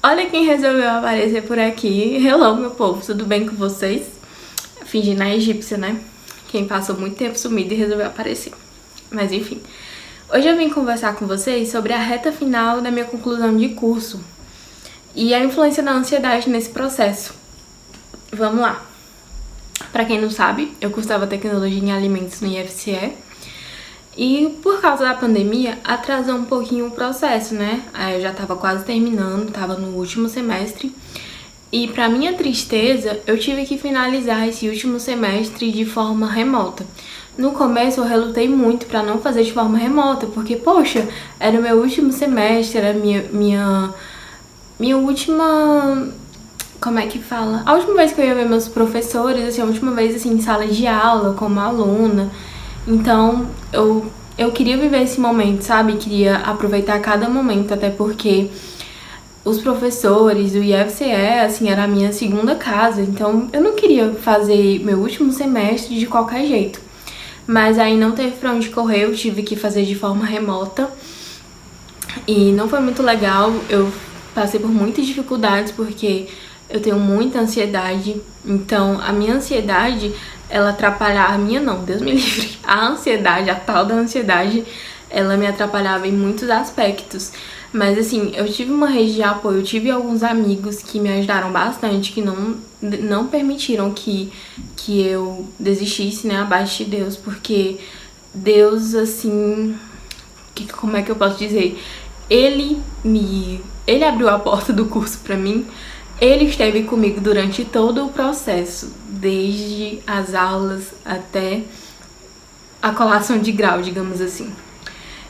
Olha quem resolveu aparecer por aqui. Hello, meu povo, tudo bem com vocês? Fingindo a egípcia, né? Quem passou muito tempo sumido e resolveu aparecer. Mas enfim, hoje eu vim conversar com vocês sobre a reta final da minha conclusão de curso e a influência da ansiedade nesse processo. Vamos lá. Pra quem não sabe, eu cursava tecnologia em alimentos no IFCE. E por causa da pandemia, atrasou um pouquinho o processo, né? Aí eu já tava quase terminando, tava no último semestre. E pra minha tristeza, eu tive que finalizar esse último semestre de forma remota. No começo eu relutei muito pra não fazer de forma remota, porque, poxa, era o meu último semestre, era minha última... Como é que fala? A última vez que eu ia ver meus professores, assim, a última vez, assim, em sala de aula, como aluna. Então, eu queria viver esse momento, sabe? Queria aproveitar cada momento, até porque os professores do IFCE, assim, era a minha segunda casa. Então, eu não queria fazer meu último semestre de qualquer jeito. Mas aí não teve pra onde correr, eu tive que fazer de forma remota. E não foi muito legal, eu passei por muitas dificuldades, porque eu tenho muita ansiedade. Então, a minha ansiedade... ela atrapalhava, a minha não, Deus me livre. A ansiedade, a tal da ansiedade, ela me atrapalhava em muitos aspectos. Mas assim, eu tive uma rede de apoio, eu tive alguns amigos que me ajudaram bastante, que não permitiram que eu desistisse, né, abaixo de Deus. Porque Deus, assim, como é que eu posso dizer? Ele abriu a porta do curso pra mim. Ele esteve comigo durante todo o processo, desde as aulas até a colação de grau, digamos assim.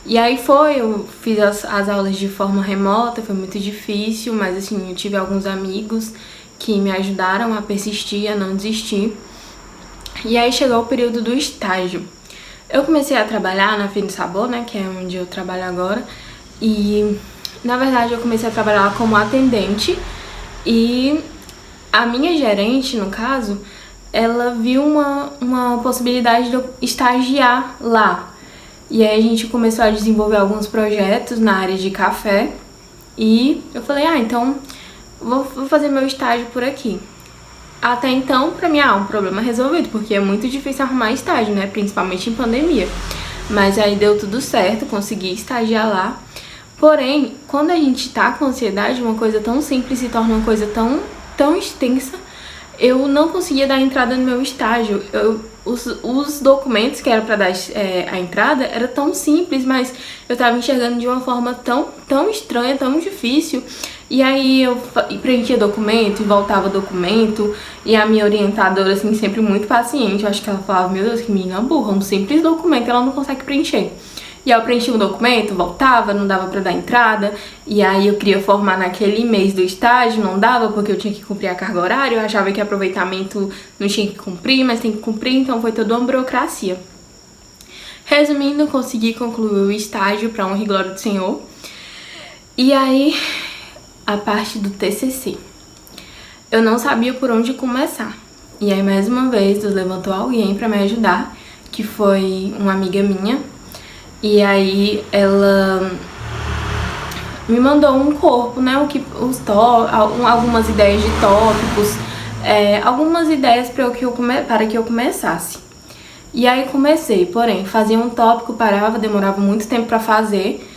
E aí eu fiz as aulas de forma remota, foi muito difícil, mas assim, eu tive alguns amigos que me ajudaram a persistir, a não desistir. E aí chegou o período do estágio. Eu comecei a trabalhar na Fim do Sabor, né, que é onde eu trabalho agora, e na verdade eu comecei a trabalhar lá como atendente. E a minha gerente, no caso, ela viu uma possibilidade de eu estagiar lá. E aí a gente começou a desenvolver alguns projetos na área de café. E eu falei, então vou fazer meu estágio por aqui. Até então, pra mim, um problema resolvido, porque é muito difícil arrumar estágio, né? Principalmente em pandemia. Mas aí deu tudo certo, consegui estagiar lá. Porém, quando a gente tá com ansiedade, uma coisa tão simples se torna uma coisa tão extensa. Eu não conseguia dar entrada no meu estágio. Os documentos que era pra dar a entrada era tão simples, mas eu tava enxergando de uma forma tão estranha, tão difícil. E aí eu preenchia documento e voltava documento. E a minha orientadora, assim, sempre muito paciente. Eu acho que ela falava, meu Deus, que menina burra, um simples documento ela não consegue preencher. E aí eu preenchi um documento, voltava, não dava pra dar entrada. E aí eu queria formar naquele mês do estágio, não dava porque eu tinha que cumprir a carga horária. Eu achava que aproveitamento não tinha que cumprir, mas tem que cumprir, então foi toda uma burocracia. Resumindo, consegui concluir o estágio pra honra e glória do Senhor. E aí, a parte do TCC. Eu não sabia por onde começar. E aí, mais uma vez, Deus levantou alguém pra me ajudar, que foi uma amiga minha. E aí ela me mandou um corpo, né, algumas ideias de tópicos, algumas ideias para que eu começasse. E aí comecei, porém, fazia um tópico, parava, demorava muito tempo para fazer,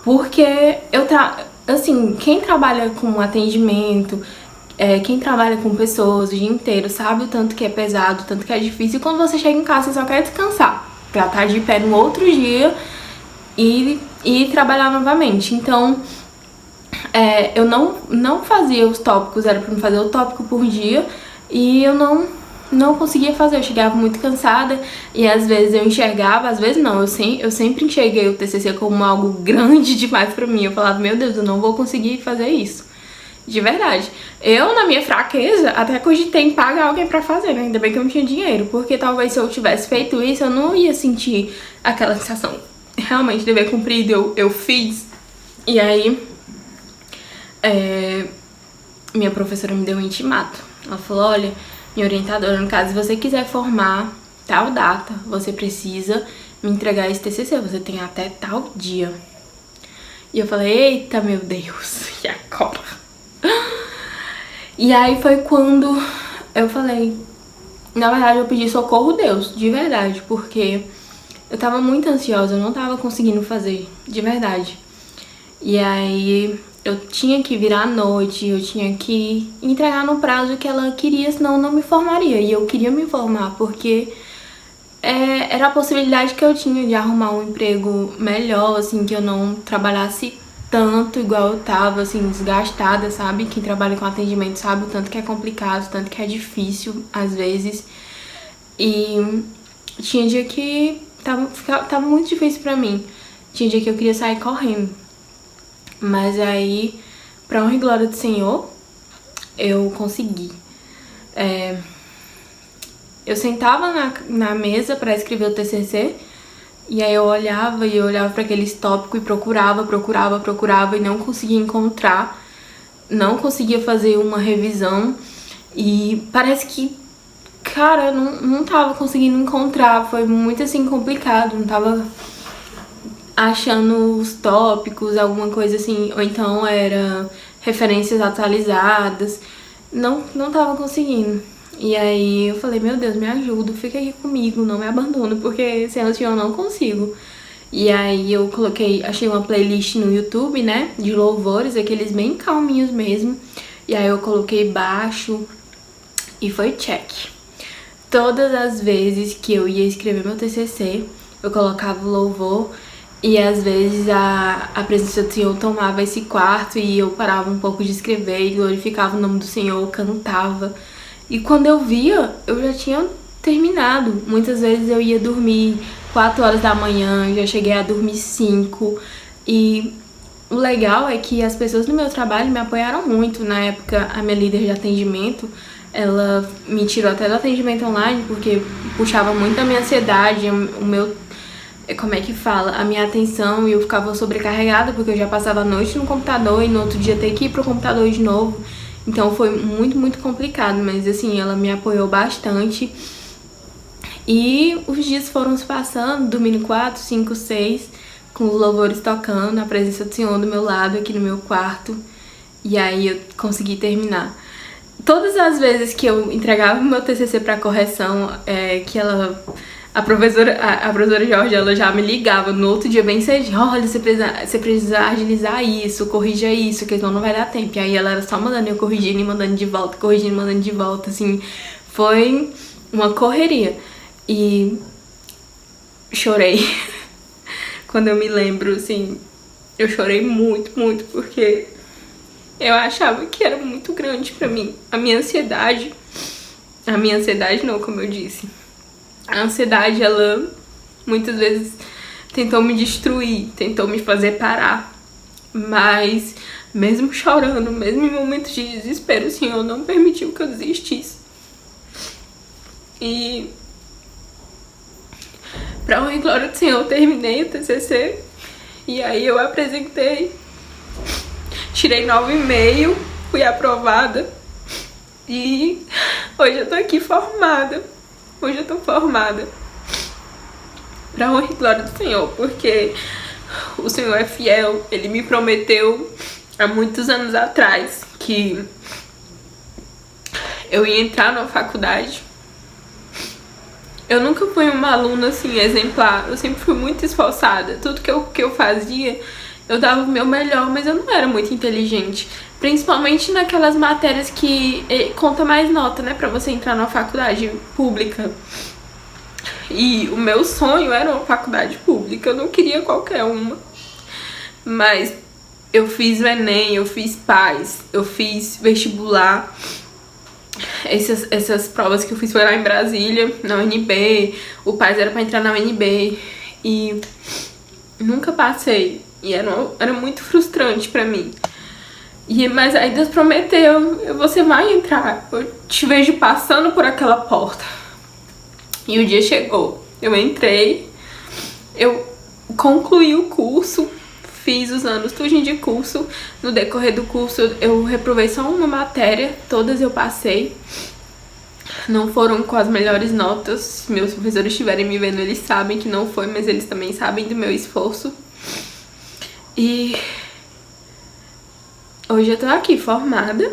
porque assim, quem trabalha com atendimento, quem trabalha com pessoas o dia inteiro sabe o tanto que é pesado, o tanto que é difícil, e quando você chega em casa você só quer descansar, pra estar de pé no outro dia e trabalhar novamente. Então, eu não fazia os tópicos, era pra me fazer o tópico por dia, e eu não conseguia fazer, eu chegava muito cansada, e às vezes eu enxergava, às vezes não, eu sempre enxerguei o TCC como algo grande demais pra mim. Eu falava, meu Deus, eu não vou conseguir fazer isso. De verdade. Eu, na minha fraqueza, até cogitei em pagar alguém pra fazer, né? Ainda bem que eu não tinha dinheiro, porque talvez se eu tivesse feito isso, eu não ia sentir aquela sensação. Realmente, dever cumprido, eu fiz. E aí, minha professora me deu um intimato. Ela falou, olha, minha orientadora, no caso, se você quiser formar tal data, você precisa me entregar esse TCC, você tem até tal dia. E eu falei, eita, meu Deus, e agora? E aí foi quando eu falei, na verdade eu pedi socorro a Deus, de verdade, porque eu tava muito ansiosa, eu não tava conseguindo fazer, de verdade. E aí eu tinha que virar à noite, eu tinha que entregar no prazo que ela queria, senão eu não me formaria. E eu queria me formar, porque era a possibilidade que eu tinha de arrumar um emprego melhor, assim, que eu não trabalhasse tanto igual eu tava, assim, desgastada, sabe? Quem trabalha com atendimento sabe o tanto que é complicado, o tanto que é difícil, às vezes. E tinha dia que tava muito difícil pra mim. Tinha dia que eu queria sair correndo. Mas aí, pra honra e glória do Senhor, eu consegui. Eu sentava na mesa pra escrever o TCC, e aí eu olhava pra aqueles tópicos e procurava e não conseguia encontrar. Não conseguia fazer uma revisão. E parece que, cara, não tava conseguindo encontrar. Foi muito assim complicado, não tava achando os tópicos, alguma coisa assim, ou então era referências atualizadas. Não tava conseguindo. E aí eu falei, meu Deus, me ajuda, fica aqui comigo, não me abandona, porque sem o Senhor eu não consigo. E aí eu achei uma playlist no YouTube, né, de louvores, aqueles bem calminhos mesmo. E aí eu coloquei baixo e foi check. Todas as vezes que eu ia escrever meu TCC, eu colocava o louvor e às vezes a presença do Senhor tomava esse quarto e eu parava um pouco de escrever e glorificava o nome do Senhor, cantava. E quando eu via, eu já tinha terminado. Muitas vezes eu ia dormir 4 horas da manhã, já cheguei a dormir 5. E o legal é que as pessoas do meu trabalho me apoiaram muito. Na época, a minha líder de atendimento, ela me tirou até do atendimento online, porque puxava muito a minha ansiedade, o meu... Como é que fala? A minha atenção, e eu ficava sobrecarregada, porque eu já passava a noite no computador e no outro dia ter que ir pro computador de novo. Então foi muito, muito complicado, mas assim, ela me apoiou bastante. E os dias foram se passando, dormindo 4, 5, 6, com os louvores tocando, a presença do Senhor do meu lado, aqui no meu quarto. E aí eu consegui terminar. Todas as vezes que eu entregava o meu TCC pra correção, que ela... A professora Jorge, ela já me ligava no outro dia bem cedinho, olha, você precisa agilizar isso, corrija isso, que senão não vai dar tempo. E aí ela era só mandando eu corrigindo e mandando de volta, corrigindo e mandando de volta, assim. Foi uma correria. E chorei. Quando eu me lembro, assim, eu chorei muito, muito, porque eu achava que era muito grande pra mim. A minha ansiedade não, como eu disse. A ansiedade, ela muitas vezes tentou me destruir, tentou me fazer parar. Mas mesmo chorando, mesmo em momentos de desespero, o Senhor não permitiu que eu desistisse. E pra honra e glória do Senhor, eu terminei o TCC. E aí eu apresentei, tirei 9,5, fui aprovada. E hoje eu tô aqui formada. Hoje eu tô formada. Pra honra e glória do Senhor, porque o Senhor é fiel. Ele me prometeu há muitos anos atrás que eu ia entrar na faculdade. Eu nunca fui uma aluna assim exemplar. Eu sempre fui muito esforçada. Tudo que eu fazia, eu dava o meu melhor, mas eu não era muito inteligente. Principalmente naquelas matérias que conta mais nota, né, pra você entrar na faculdade pública. E o meu sonho era uma faculdade pública, eu não queria qualquer uma. Mas eu fiz o Enem, eu fiz PAS, eu fiz vestibular. Essas provas que eu fiz foi lá em Brasília, na UNB. O PAS era pra entrar na UNB. E nunca passei. E era muito frustrante pra mim. Mas aí Deus prometeu, você vai entrar, eu te vejo passando por aquela porta. E o dia chegou, eu entrei, eu concluí o curso, fiz os anos tudinho de curso. No decorrer do curso eu reprovei só uma matéria, todas eu passei. Não foram com as melhores notas, se meus professores estiverem me vendo, eles sabem que não foi, mas eles também sabem do meu esforço. E hoje eu tô aqui formada,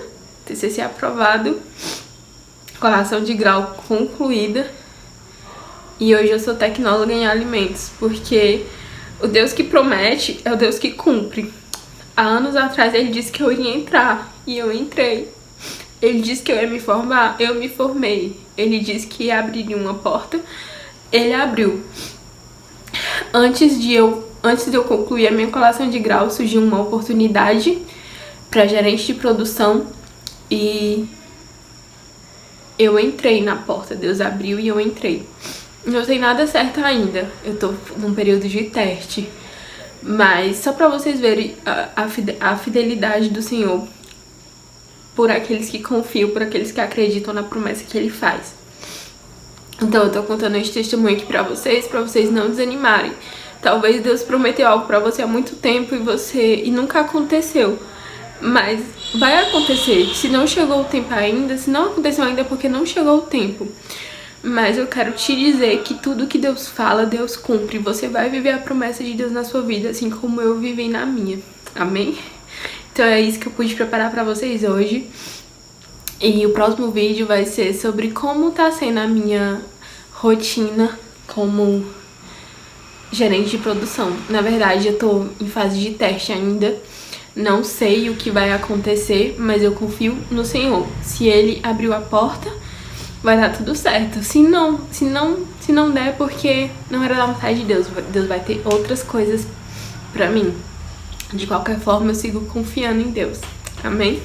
TCC aprovado, colação de grau concluída. E hoje eu sou tecnóloga em alimentos, porque o Deus que promete é o Deus que cumpre. Há anos atrás ele disse que eu iria entrar, e eu entrei. Ele disse que eu ia me formar, eu me formei. Ele disse que ia abrir uma porta, ele abriu. Antes de eu concluir a minha colação de grau, surgiu uma oportunidade para gerente de produção e eu entrei na porta. Deus abriu e eu entrei. Não tem nada certo ainda, eu tô num período de teste, mas só pra vocês verem a fidelidade do Senhor por aqueles que confiam, por aqueles que acreditam na promessa que Ele faz. Então eu tô contando esse testemunho aqui pra vocês não desanimarem. Talvez Deus prometeu algo pra você há muito tempo e nunca aconteceu. Mas vai acontecer. Se não chegou o tempo ainda, se não aconteceu ainda é porque não chegou o tempo. Mas eu quero te dizer que tudo que Deus fala, Deus cumpre. Você vai viver a promessa de Deus na sua vida, assim como eu vivi na minha. Amém? Então é isso que eu pude preparar pra vocês hoje. E o próximo vídeo vai ser sobre como tá sendo a minha rotina como gerente de produção. Na verdade, eu tô em fase de teste ainda. Não sei o que vai acontecer, mas eu confio no Senhor. Se Ele abriu a porta, vai dar tudo certo. Se não der, porque não era da vontade de Deus. Deus vai ter outras coisas pra mim. De qualquer forma, eu sigo confiando em Deus. Amém?